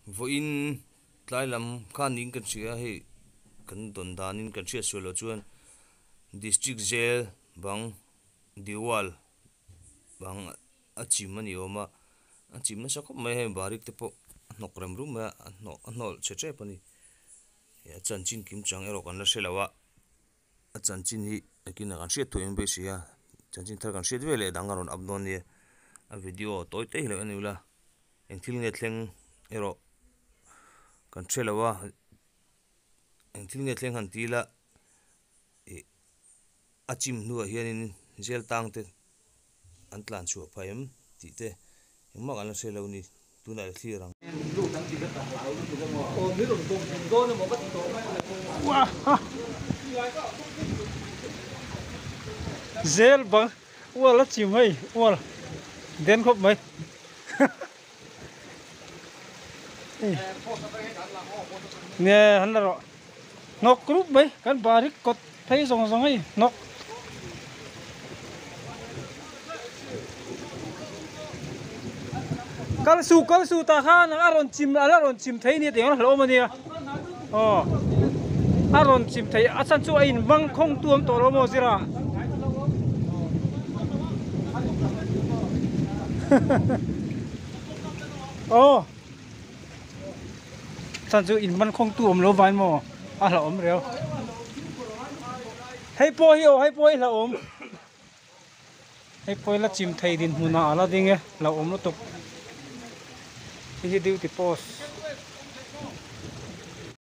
voin tlai lam khan in kan chia he kan don dan in kan chia sualo chuan district jail bang diwal bang achim ani oma achim na sakop mai he barik te po nokrem rum ma nol cheche pani ya chanchin kim chang ero kan la selawa a chanchin hi akina kan hriat thuim be sia chanchin thar kan hriat vele dangaron abnon ni a video toy te hilo aniula engthil nge thleng ero kan thelawa engthil nge thleng han tila achim nu hianin zel tang te an tlan chu phaim ti te engma kan se lo ni tuna thirang zel bang wala chim hai wala den khop mai nè hắn là rồi nọc group mấy cái barik cột thấy rong rong ấy nọc cái su ta khan aron chim thấy nè tiếng nó lỗ mà nè aron chim thấy asan chu ai băng không tuom tổ lỗ mà zira san chu in băng không tuom lỗ vai mà là ốm rồi hay bôi là ốm hay bôi là chim thấy din muna là đi nghe là ốm nó tục thì điêu thì post